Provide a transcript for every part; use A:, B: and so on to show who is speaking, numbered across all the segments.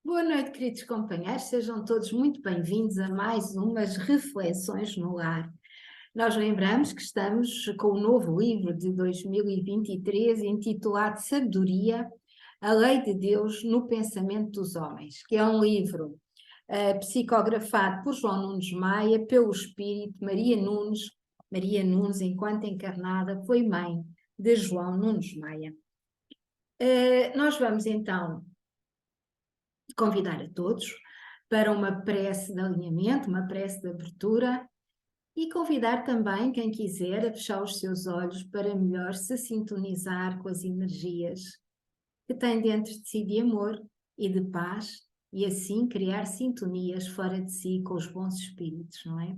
A: Boa noite, queridos companheiros, sejam todos muito bem-vindos a mais umas reflexões no lar. Nós lembramos que estamos com o novo livro de 2023 intitulado Sabedoria, a Lei de Deus no Pensamento dos Homens, que é um livro psicografado por João Nunes Maia, pelo Espírito Maria Nunes. Maria Nunes, enquanto encarnada, foi mãe de João Nunes Maia. Nós vamos então convidar a todos para uma prece de alinhamento, uma prece de abertura e convidar também quem quiser a fechar os seus olhos para melhor se sintonizar com as energias que tem dentro de si de amor e de paz e assim criar sintonias fora de si com os bons espíritos, não é?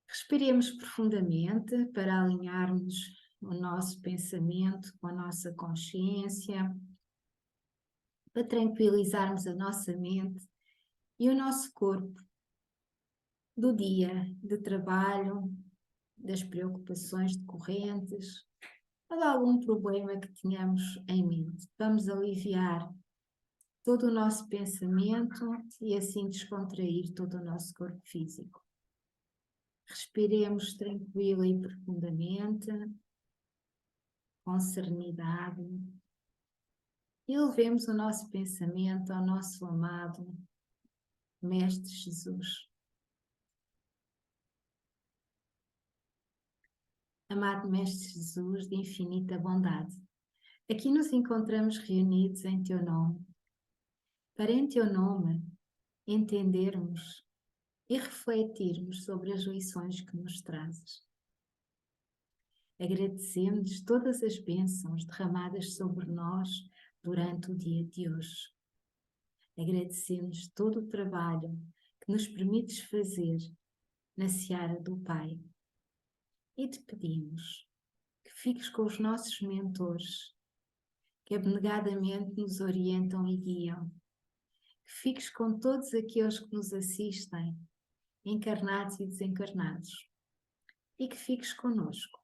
A: Respiremos profundamente para alinharmos o nosso pensamento com a nossa consciência, para tranquilizarmos a nossa mente e o nosso corpo do dia de trabalho, das preocupações decorrentes ou de algum problema que tenhamos em mente. Vamos aliviar todo o nosso pensamento e assim descontrair todo o nosso corpo físico. Respiremos tranquila e profundamente, com serenidade, e levemos o nosso pensamento ao nosso amado Mestre Jesus. Amado Mestre Jesus de infinita bondade, aqui nos encontramos reunidos em Teu nome, para em Teu nome entendermos e refletirmos sobre as lições que nos trazes. Agradecemos todas as bênçãos derramadas sobre nós durante o dia de hoje. Agradecemos todo o trabalho que nos permites fazer na seara do Pai. E te pedimos que fiques com os nossos mentores, que abnegadamente nos orientam e guiam, que fiques com todos aqueles que nos assistem, encarnados e desencarnados, e que fiques conosco,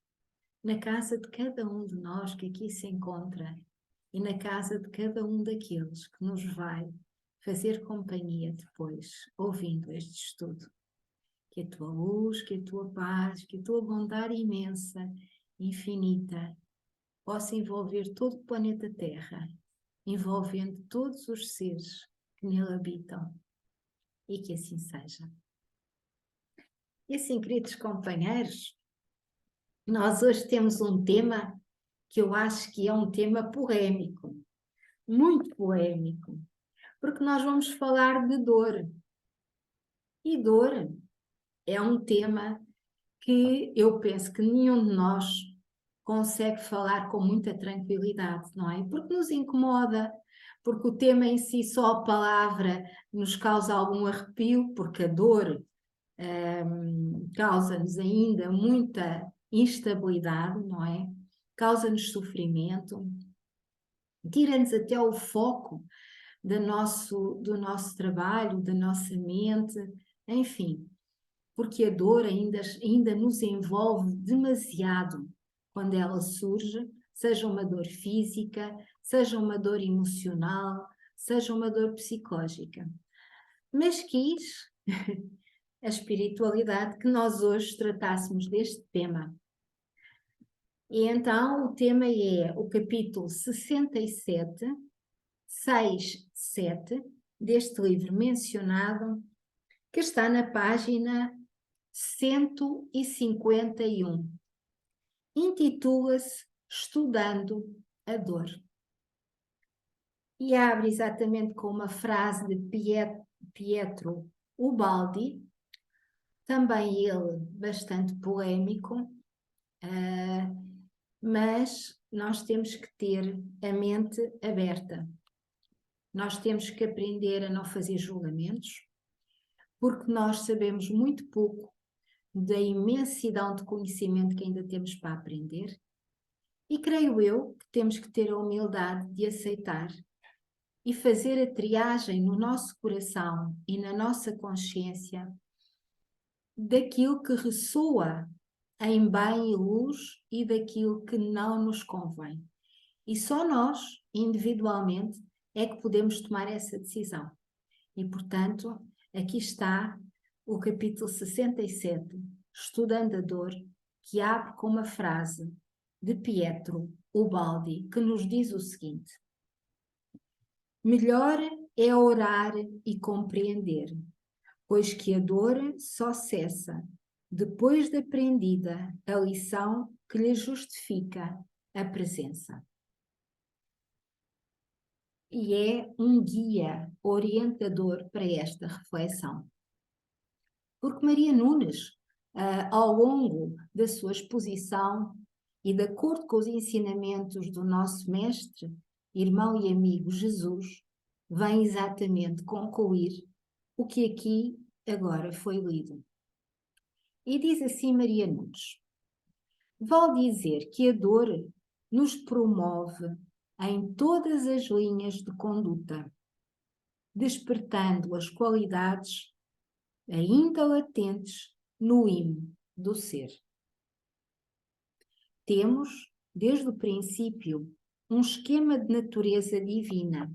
A: na casa de cada um de nós que aqui se encontra e na casa de cada um daqueles que nos vai fazer companhia depois, ouvindo este estudo. Que a tua luz, que a tua paz, que a tua bondade imensa, infinita, possa envolver todo o planeta Terra, envolvendo todos os seres que nele habitam, e que assim seja. E assim, queridos companheiros, nós hoje temos um tema que eu acho que é um tema polémico, muito polémico, porque nós vamos falar de dor. E dor é um tema que eu penso que nenhum de nós consegue falar com muita tranquilidade, não é? Porque nos incomoda, porque o tema em si, só a palavra, nos causa algum arrepio, porque a dor causa-nos ainda muita instabilidade, não é? Causa-nos sofrimento, tira-nos até o foco do nosso trabalho, da nossa mente, enfim, porque a dor ainda nos envolve demasiado quando ela surge, seja uma dor física, seja uma dor emocional, seja uma dor psicológica. Mas quis a espiritualidade que nós hoje tratássemos deste tema. E então o tema é o capítulo 67, 6, 7, deste livro mencionado, que está na página 151. Intitula-se Estudando a Dor. E abre exatamente com uma frase de Pietro Ubaldi, também ele bastante polémico, mas nós temos que ter a mente aberta. Nós temos que aprender a não fazer julgamentos, porque nós sabemos muito pouco da imensidão de conhecimento que ainda temos para aprender, e creio eu que temos que ter a humildade de aceitar e fazer a triagem no nosso coração e na nossa consciência daquilo que ressoa em bem e luz e daquilo que não nos convém. E só nós, individualmente, é que podemos tomar essa decisão. E, portanto, aqui está o capítulo 67, Estudando a Dor, que abre com uma frase de Pietro Ubaldi, que nos diz o seguinte: melhor é orar e compreender, pois que a dor só cessa depois de aprendida a lição que lhe justifica a presença. E é um guia orientador para esta reflexão. Porque Maria Nunes, ao longo da sua exposição e de acordo com os ensinamentos do nosso mestre, irmão e amigo Jesus, vem exatamente concluir o que aqui agora foi lido. E diz assim Maria Nunes: vale dizer que a dor nos promove em todas as linhas de conduta, despertando as qualidades ainda latentes no imo do ser. Temos, desde o princípio, um esquema de natureza divina.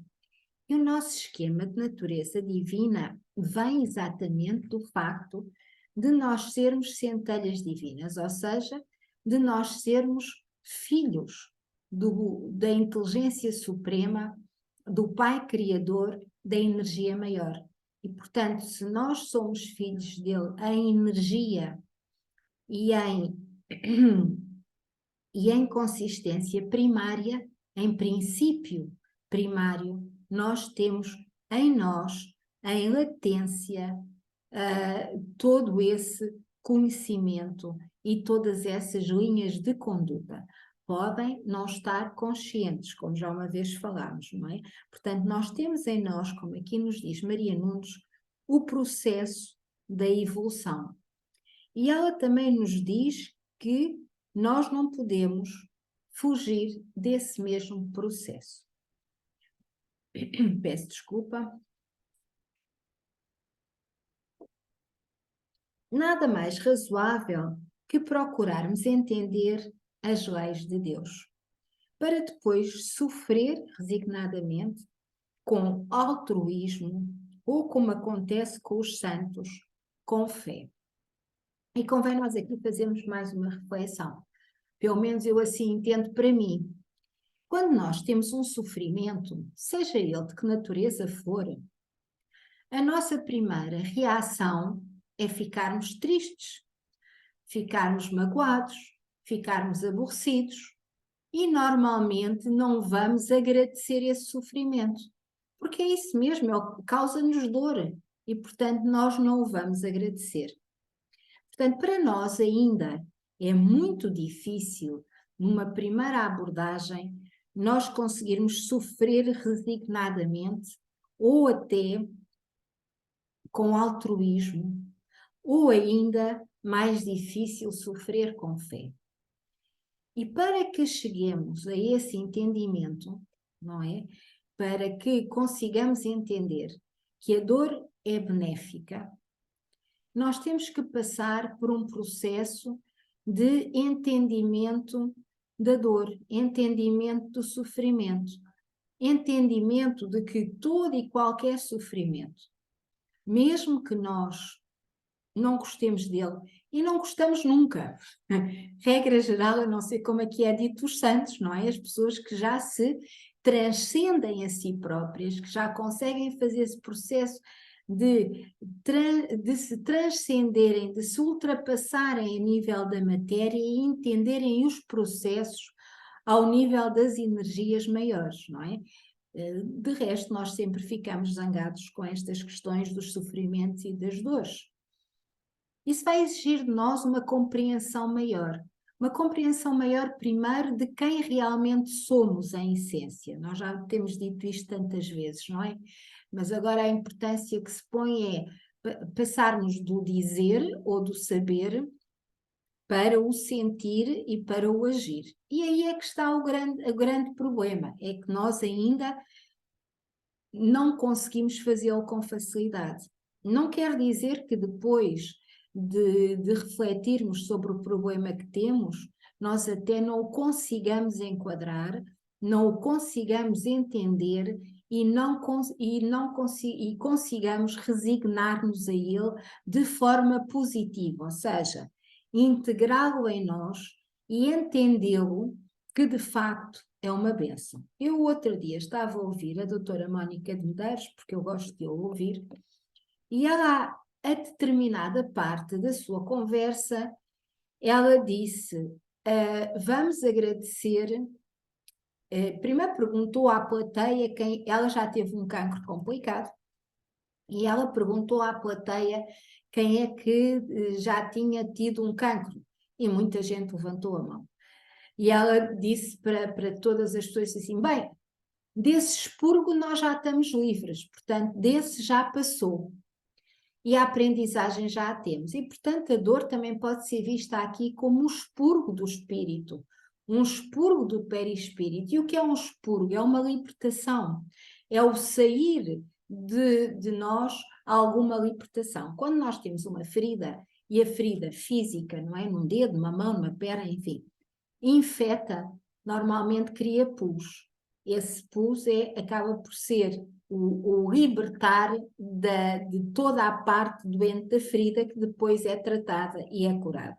A: E o nosso esquema de natureza divina vem exatamente do facto de nós sermos centelhas divinas, ou seja, de nós sermos filhos da inteligência suprema, do Pai Criador, da energia maior. E, portanto, se nós somos filhos dele em energia e em consistência primária, em princípio primário, nós temos em nós, em latência, todo esse conhecimento e todas essas linhas de conduta. Podem não estar conscientes, como já uma vez falámos, não é? Portanto, nós temos em nós, como aqui nos diz Maria Nunes, o processo da evolução. E ela também nos diz que nós não podemos fugir desse mesmo processo. Peço desculpa. Nada mais razoável que procurarmos entender as leis de Deus, para depois sofrer resignadamente, com altruísmo, ou como acontece com os santos, com fé. E convém nós aqui fazermos mais uma reflexão. Pelo menos eu assim entendo para mim. Quando nós temos um sofrimento, seja ele de que natureza for, a nossa primeira reação é ficarmos tristes, ficarmos magoados, ficarmos aborrecidos e normalmente não vamos agradecer esse sofrimento, porque é isso mesmo, é o que causa-nos dor e, portanto, nós não o vamos agradecer. Portanto, para nós ainda é muito difícil, numa primeira abordagem, nós conseguirmos sofrer resignadamente ou até com altruísmo, ou ainda mais difícil, sofrer com fé. E para que cheguemos a esse entendimento, não é? Para que consigamos entender que a dor é benéfica, nós temos que passar por um processo de entendimento da dor, entendimento do sofrimento, entendimento de que todo e qualquer sofrimento, mesmo que nós não gostemos dele, e não gostamos nunca, regra geral, eu não sei como é que é dito os santos, não é? As pessoas que já se transcendem a si próprias, que já conseguem fazer esse processo de se transcenderem, de se ultrapassarem a nível da matéria e entenderem os processos ao nível das energias maiores, não é? De resto, nós sempre ficamos zangados com estas questões dos sofrimentos e das dores. Isso vai exigir de nós uma compreensão maior primeiro de quem realmente somos em essência. Nós já temos dito isto tantas vezes, não é? Mas agora a importância que se põe é passarmos do dizer ou do saber para o sentir e para o agir. E aí é que está o grande problema, é que nós ainda não conseguimos fazê-lo com facilidade. Não quer dizer que depois de refletirmos sobre o problema que temos, nós até não o consigamos enquadrar, não o consigamos entender e consigamos resignar-nos a ele de forma positiva, ou seja, integrá-lo em nós e entendê-lo que de facto é uma bênção. Eu outro dia estava a ouvir a doutora Mónica de Medeiros, porque eu gosto de ouvir, e ela, a determinada parte da sua conversa, ela disse, vamos agradecer, primeiro perguntou à plateia, ela já teve um cancro complicado, e ela perguntou à plateia quem é que já tinha tido um cancro, e muita gente levantou a mão. E ela disse para todas as pessoas assim, bem, desse expurgo nós já estamos livres, portanto, desse já passou. E a aprendizagem já a temos. E, portanto, a dor também pode ser vista aqui como um expurgo do espírito, um expurgo do perispírito. E o que é um expurgo? É uma libertação, é o sair de nós alguma libertação. Quando nós temos uma ferida, e a ferida física, não é? Num dedo, numa mão, numa perna, enfim, infeta, normalmente cria pus. Esse pus acaba por ser o libertar de toda a parte doente da ferida que depois é tratada e é curada.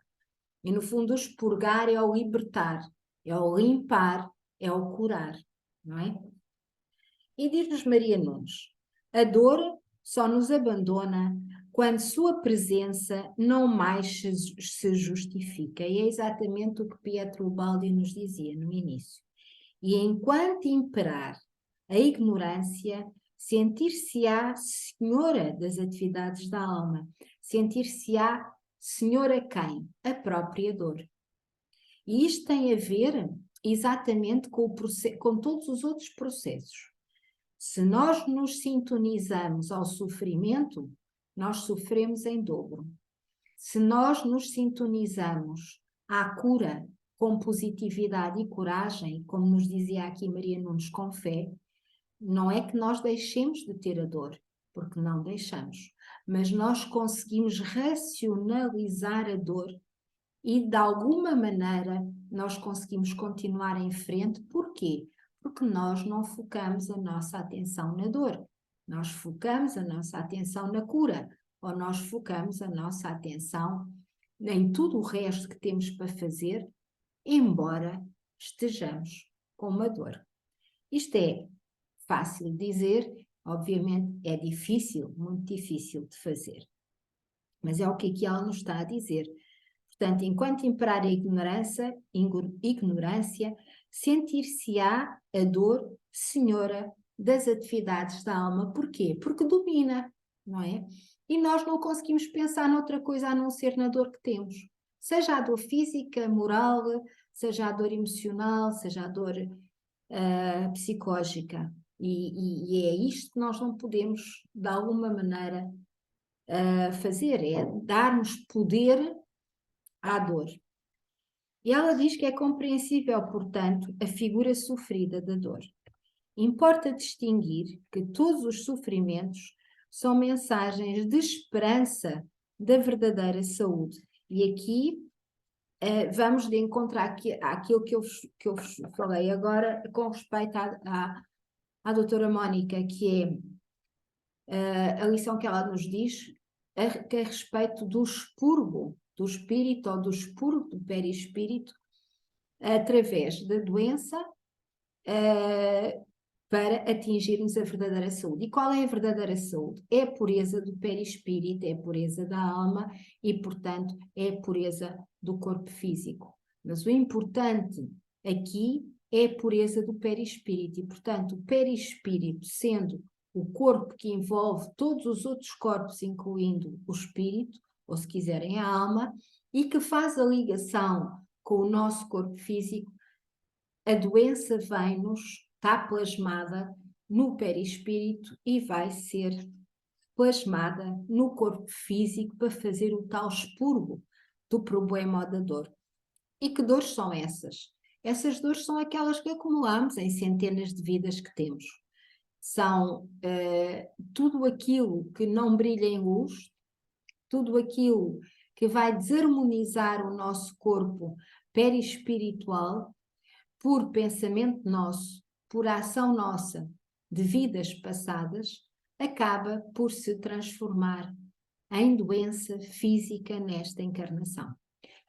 A: E no fundo o expurgar é o libertar, é o limpar, é o curar, não é? E diz-nos Maria Nunes, a dor só nos abandona quando sua presença não mais se justifica. E é exatamente o que Pietro Ubaldi nos dizia no início. E enquanto imperar a ignorância, sentir-se-á senhora das atividades da alma, sentir-se-á senhora quem? A própria dor. E isto tem a ver exatamente com todos os outros processos. Se nós nos sintonizamos ao sofrimento, nós sofremos em dobro. Se nós nos sintonizamos à cura com positividade e coragem, como nos dizia aqui Maria Nunes, com fé, não é que nós deixemos de ter a dor, porque não deixamos, mas nós conseguimos racionalizar a dor e, de alguma maneira, nós conseguimos continuar em frente. Porquê? Porque nós não focamos a nossa atenção na dor, nós focamos a nossa atenção na cura, ou nós focamos a nossa atenção em tudo o resto que temos para fazer, embora estejamos com uma dor. Isto é fácil de dizer, obviamente é difícil, muito difícil de fazer. Mas é o que aqui ela nos está a dizer. Portanto, enquanto imperar a ignorância, sentir-se-á a dor senhora das atividades da alma. Porquê? Porque domina, não é? E nós não conseguimos pensar noutra coisa a não ser na dor que temos. Seja a dor física, moral, seja a dor emocional, seja a dor psicológica. E é isto que nós não podemos, de alguma maneira, fazer, é dar-nos poder à dor. E ela diz que é compreensível, portanto, a figura sofrida da dor. Importa distinguir que todos os sofrimentos são mensagens de esperança da verdadeira saúde. E aqui vamos de encontro àquilo que eu falei agora com respeito à doutora Mónica, que é a lição que ela nos diz que é a respeito do expurgo do espírito ou do expurgo do perispírito através da doença para atingirmos a verdadeira saúde. E qual é a verdadeira saúde? É a pureza do perispírito, é a pureza da alma e, portanto, é a pureza do corpo físico. Mas o importante aqui é a pureza do perispírito e, portanto, o perispírito sendo o corpo que envolve todos os outros corpos, incluindo o espírito, ou se quiserem a alma, e que faz a ligação com o nosso corpo físico, a doença vem-nos, está plasmada no perispírito e vai ser plasmada no corpo físico para fazer o tal expurgo do problema ou da dor. E que dores são essas? Essas dores são aquelas que acumulamos em centenas de vidas que temos. São tudo aquilo que não brilha em luz, tudo aquilo que vai desarmonizar o nosso corpo perispiritual por pensamento nosso, por ação nossa, de vidas passadas, acaba por se transformar em doença física nesta encarnação.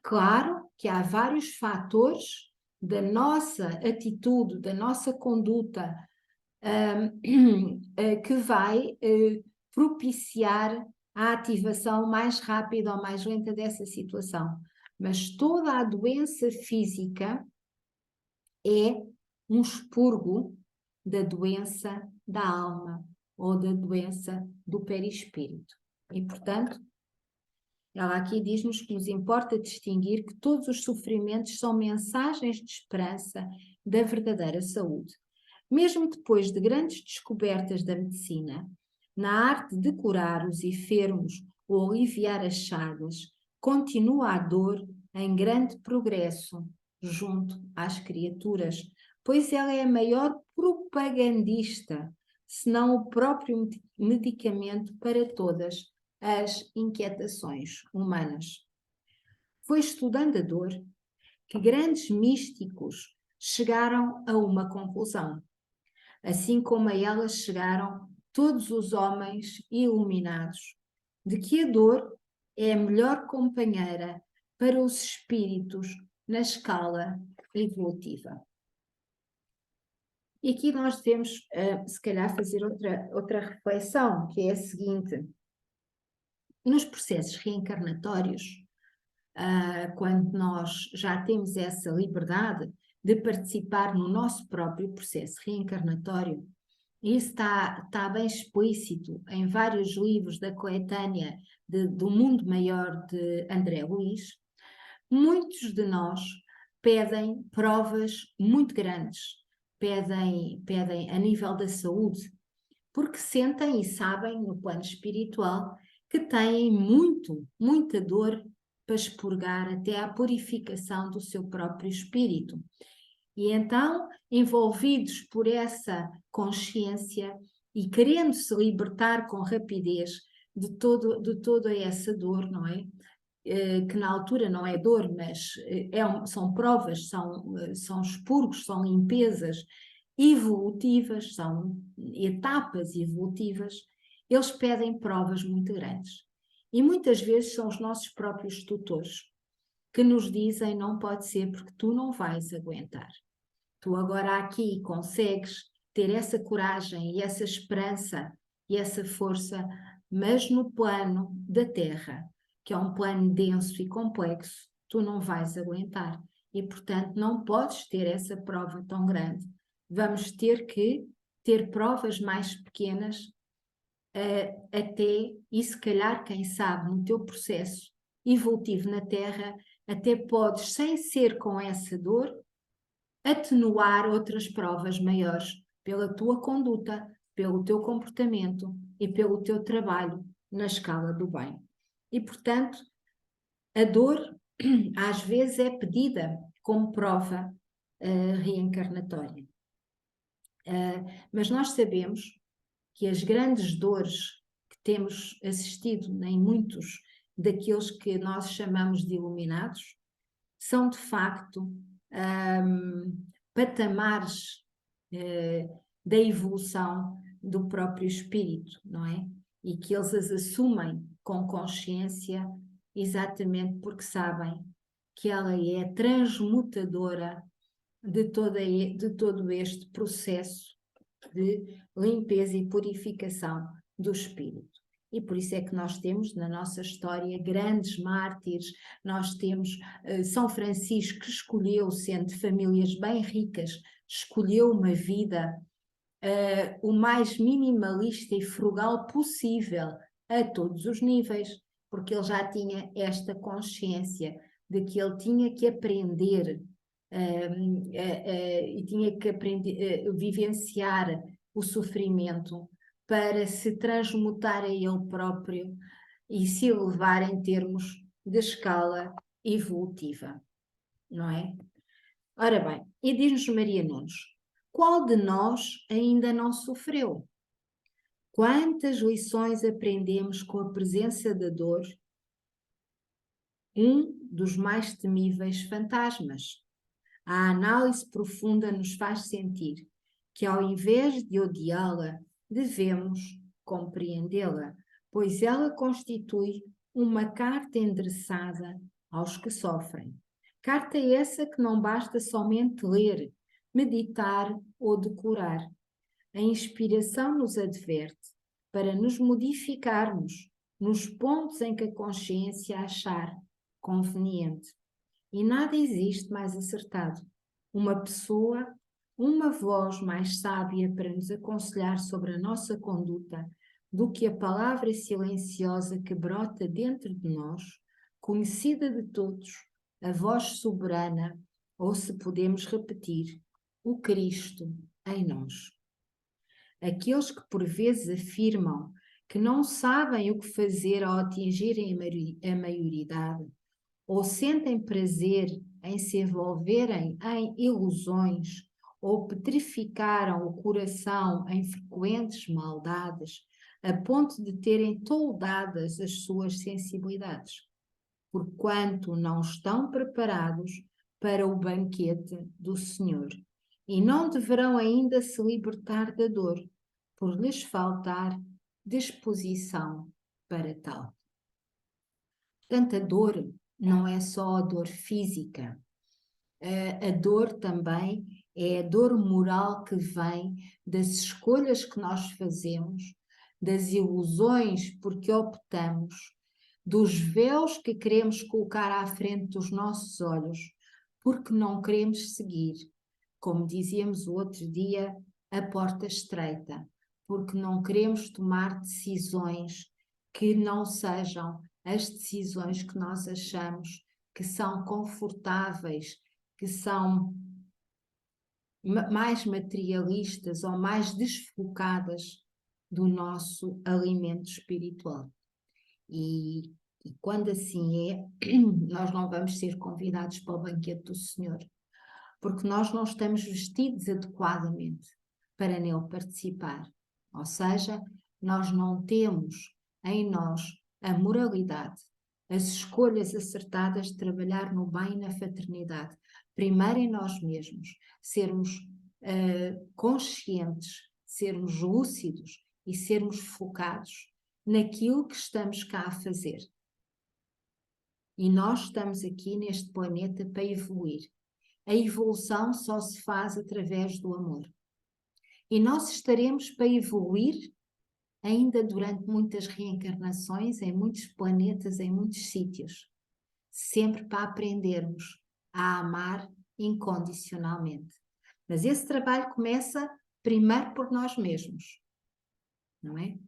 A: Claro que há vários fatores da nossa atitude, da nossa conduta, que vai propiciar a ativação mais rápida ou mais lenta dessa situação. Mas toda a doença física é um expurgo da doença da alma ou da doença do perispírito. E, portanto, ela aqui diz-nos que nos importa distinguir que todos os sofrimentos são mensagens de esperança da verdadeira saúde. Mesmo depois de grandes descobertas da medicina, na arte de curar os enfermos ou aliviar as chagas, continua a dor em grande progresso junto às criaturas, pois ela é a maior propagandista, se não o próprio medicamento para todas as inquietações humanas. Foi estudando a dor que grandes místicos chegaram a uma conclusão. Assim como a ela chegaram todos os homens iluminados, de que a dor é a melhor companheira para os espíritos na escala evolutiva. E aqui nós devemos, se calhar, fazer outra reflexão, que é a seguinte. Nos processos reencarnatórios, quando nós já temos essa liberdade de participar no nosso próprio processo reencarnatório, isso está bem explícito em vários livros da coletânea do Mundo Maior de André Luiz. Muitos de nós pedem provas muito grandes, pedem a nível da saúde, porque sentem e sabem no plano espiritual que têm muita dor para expurgar até à purificação do seu próprio espírito. E então, envolvidos por essa consciência e querendo se libertar com rapidez de toda essa dor, não é? Que na altura não é dor, mas são provas, são expurgos, são limpezas evolutivas, são etapas evolutivas, eles pedem provas muito grandes. E muitas vezes são os nossos próprios tutores que nos dizem: não pode ser porque tu não vais aguentar. Tu agora aqui consegues ter essa coragem e essa esperança e essa força, mas no plano da Terra, que é um plano denso e complexo, tu não vais aguentar. E, portanto, não podes ter essa prova tão grande. Vamos ter que ter provas mais pequenas até, e se calhar, quem sabe, no teu processo evolutivo na Terra, até podes, sem ser com essa dor, atenuar outras provas maiores pela tua conduta, pelo teu comportamento e pelo teu trabalho na escala do bem. E, portanto, a dor às vezes é pedida como prova reencarnatória. Mas nós sabemos que as grandes dores que temos assistido em muitos daqueles que nós chamamos de iluminados são de facto patamares da evolução do próprio espírito, não é? E que eles as assumem com consciência exatamente porque sabem que ela é transmutadora de todo este processo de limpeza e purificação do espírito. E por isso é que nós temos na nossa história grandes mártires, nós temos São Francisco, que escolheu, sendo de famílias bem ricas, escolheu uma vida o mais minimalista e frugal possível a todos os níveis, porque ele já tinha esta consciência de que ele tinha que aprender e tinha que aprender, vivenciar o sofrimento para se transmutar a ele próprio e se elevar em termos de escala evolutiva, não é? Ora bem, e diz-nos Maria Nunes: qual de nós ainda não sofreu? Quantas lições aprendemos com a presença da dor, um dos mais temíveis fantasmas? A análise profunda nos faz sentir que ao invés de odiá-la, devemos compreendê-la, pois ela constitui uma carta endereçada aos que sofrem. Carta essa que não basta somente ler, meditar ou decorar. A inspiração nos adverte para nos modificarmos nos pontos em que a consciência achar conveniente. E nada existe mais acertado. Uma pessoa, uma voz mais sábia para nos aconselhar sobre a nossa conduta do que a palavra silenciosa que brota dentro de nós, conhecida de todos, a voz soberana, ou se podemos repetir, o Cristo em nós. Aqueles que por vezes afirmam que não sabem o que fazer ao atingirem a maioridade, ou sentem prazer em se envolverem em ilusões, ou petrificaram o coração em frequentes maldades, a ponto de terem toldadas as suas sensibilidades, porquanto não estão preparados para o banquete do Senhor, e não deverão ainda se libertar da dor, por lhes faltar disposição para tal. Portanto, a dor não é só a dor física, a dor também é a dor moral que vem das escolhas que nós fazemos, das ilusões porque optamos, dos véus que queremos colocar à frente dos nossos olhos, porque não queremos seguir, como dizíamos o outro dia, a porta estreita, porque não queremos tomar decisões que não sejam as decisões que nós achamos que são confortáveis, que são mais materialistas ou mais desfocadas do nosso alimento espiritual. E quando assim é, nós não vamos ser convidados para o banquete do Senhor, porque nós não estamos vestidos adequadamente para nele participar. Ou seja, nós não temos em nós a moralidade, as escolhas acertadas de trabalhar no bem e na fraternidade. Primeiro em nós mesmos, sermos conscientes, sermos lúcidos e sermos focados naquilo que estamos cá a fazer. E nós estamos aqui neste planeta para evoluir. A evolução só se faz através do amor. E nós estaremos para evoluir ainda durante muitas reencarnações, em muitos planetas, em muitos sítios. Sempre para aprendermos a amar incondicionalmente. Mas esse trabalho começa primeiro por nós mesmos, não é?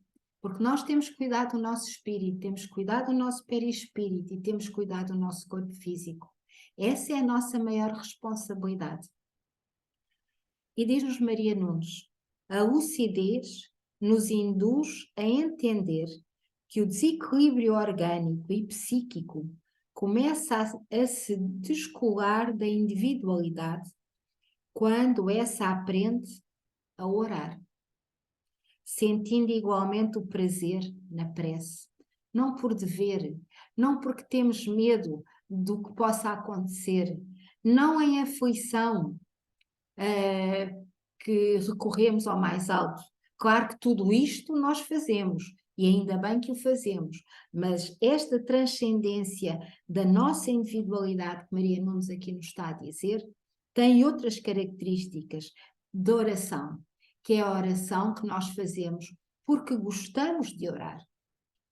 A: Porque nós temos que cuidar do nosso espírito, temos que cuidar do nosso perispírito e temos que cuidar do nosso corpo físico. Essa é a nossa maior responsabilidade. E diz-nos Maria Nunes, a lucidez nos induz a entender que o desequilíbrio orgânico e psíquico começa a se descolar da individualidade quando essa aprende a orar, sentindo igualmente o prazer na prece, não por dever, não porque temos medo do que possa acontecer, não em aflição, que recorremos ao mais alto. Claro que tudo isto nós fazemos, e ainda bem que o fazemos, mas esta transcendência da nossa individualidade, que Maria Nunes aqui nos está a dizer, tem outras características de oração, que é a oração que nós fazemos porque gostamos de orar,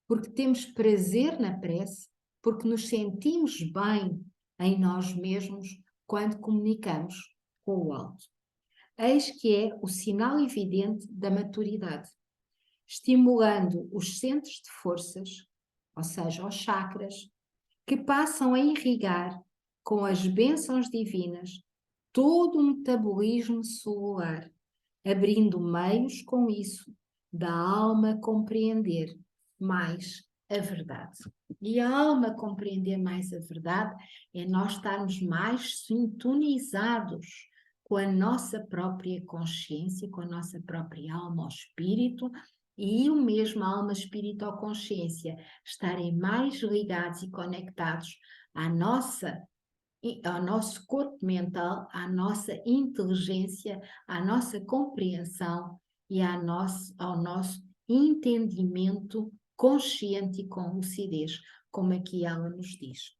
A: porque temos prazer na prece, porque nos sentimos bem em nós mesmos quando comunicamos com o alto. Eis que é o sinal evidente da maturidade, estimulando os centros de forças, ou seja, os chakras, que passam a irrigar com as bênçãos divinas todo o metabolismo celular, abrindo meios com isso da alma compreender mais a verdade. E a alma compreender mais a verdade é nós estarmos mais sintonizados com a nossa própria consciência, com a nossa própria alma ou espírito, e o mesmo alma, espírito ou consciência estarem mais ligados e conectados à nossa ao nosso corpo mental, à nossa inteligência, à nossa compreensão e ao nosso entendimento consciente e com lucidez, como aqui ela nos diz.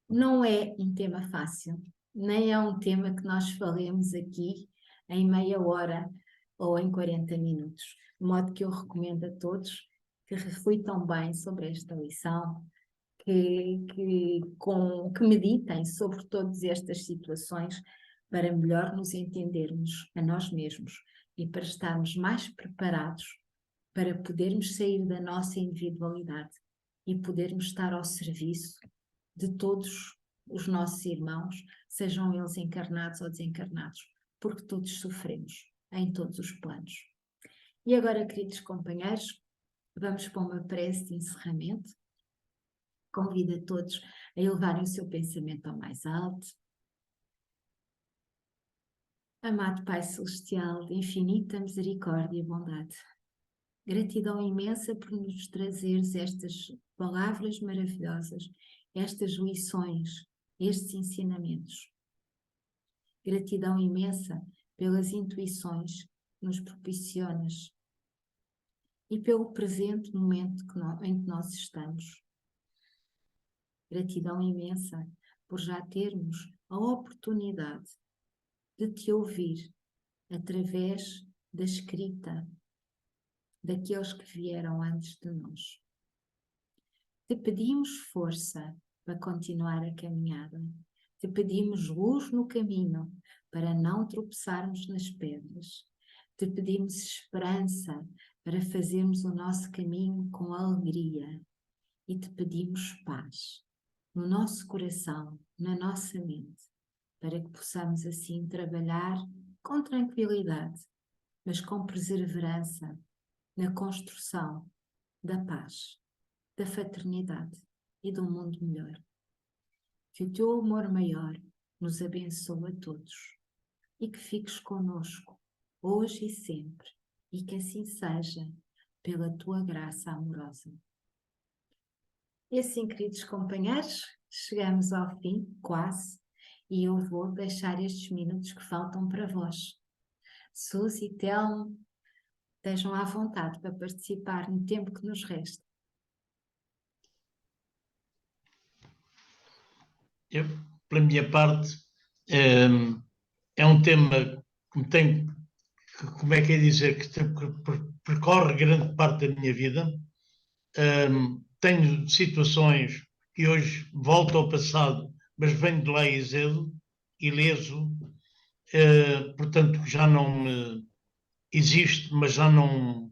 A: Não é um tema fácil, nem é um tema que nós falemos aqui em meia hora ou em 40 minutos, de modo que eu recomendo a todos que reflitam bem sobre esta lição, que meditem sobre todas estas situações para melhor nos entendermos a nós mesmos e para estarmos mais preparados para podermos sair da nossa individualidade e podermos estar ao serviço de todos os nossos irmãos, sejam eles encarnados ou desencarnados, porque todos sofremos em todos os planos. E agora, queridos companheiros, vamos para uma prece de encerramento. Convido a todos a elevarem o seu pensamento ao mais alto. Amado Pai Celestial, de infinita misericórdia e bondade, gratidão imensa por nos trazeres estas palavras maravilhosas, estas lições, estes ensinamentos. Gratidão imensa pelas intuições que nos proporcionas e pelo presente momento em que nós estamos. Gratidão imensa por já termos a oportunidade de te ouvir através da escrita daqueles que vieram antes de nós. Te pedimos força para continuar a caminhada. Te pedimos luz no caminho para não tropeçarmos nas pedras. Te pedimos esperança para fazermos o nosso caminho com alegria. E te pedimos paz no nosso coração, na nossa mente, para que possamos assim trabalhar com tranquilidade, mas com perseverança na construção da paz, da fraternidade e de um mundo melhor. Que o teu amor maior nos abençoe a todos e que fiques conosco hoje e sempre, e que assim seja pela tua graça amorosa. E assim, queridos companheiros, chegamos ao fim, quase, e eu vou deixar estes minutos que faltam para vós. Suzy e Telmo, estejam à vontade para participar no tempo que nos resta.
B: Eu, pela minha parte, é um tema que me tem, como é que é dizer, que percorre grande parte da minha vida. Tenho situações que hoje volto ao passado, mas venho de lá ileso, portanto já não me existe, mas já não,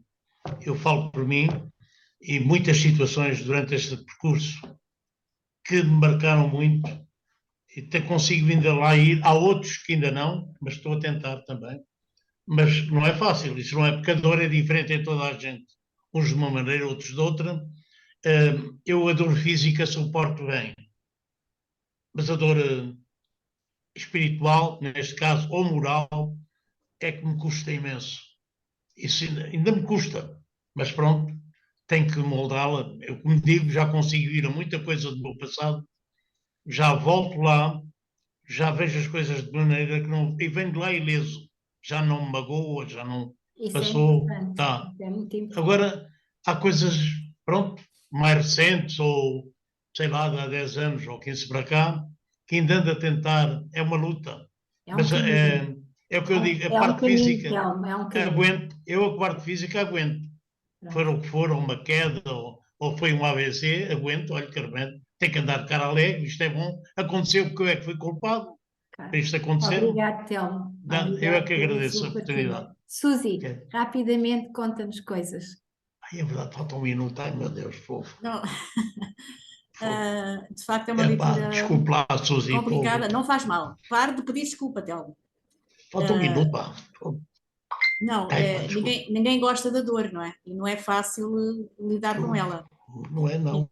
B: eu falo por mim, e muitas situações durante este percurso que me marcaram muito, e até consigo ainda lá ir, há outros que ainda não, mas estou a tentar também, mas não é fácil, isso não é, porque a dor é diferente em toda a gente, uns de uma maneira, outros de outra. Eu a dor física suporto bem, mas a dor espiritual, neste caso, ou moral, é que me custa imenso. Isso ainda me custa, mas pronto, tenho que moldá-la. Eu, como digo, já consigo ir a muita coisa do meu passado, já volto lá, já vejo as coisas de maneira que não. E venho de lá ileso, já não me magoa, já não
A: Isso é
B: passou.
A: importante,
B: Tá.
A: isso é muito importante.
B: Agora, há coisas, pronto, mais recentes, ou sei lá, de há 10 anos ou 15 para cá, que ainda ando a tentar, é uma luta.
A: É um
B: Mas
A: caminho.
B: é o que eu digo, a
A: É um
B: parte
A: caminho,
B: física,
A: Telmo, é um caminho.
B: aguento, eu a parte física aguento. For o que for, ou uma queda, ou foi um AVC, aguento, olha, caramba, tem que andar de cara alegre, isto é bom. Aconteceu porque eu é que fui culpado para isto acontecer.
A: Obrigado, Telmo.
B: Eu é
A: Obrigado
B: que
A: pela
B: agradeço a
A: sua partilha.
B: oportunidade.
A: Suzy,
B: Okay.
A: rapidamente conta-nos coisas.
B: Ai, é verdade, falta um minuto. Ai, meu Deus, fofo.
C: Não. De facto, é uma leitura
B: Desculpa lá, Suzy,
C: complicada. Não faz mal. Pare de pedir desculpa, Telmo.
B: Falta um minuto, pá.
C: Não, ninguém gosta da dor, não é? E não é fácil lidar com ela.
B: Não é, não.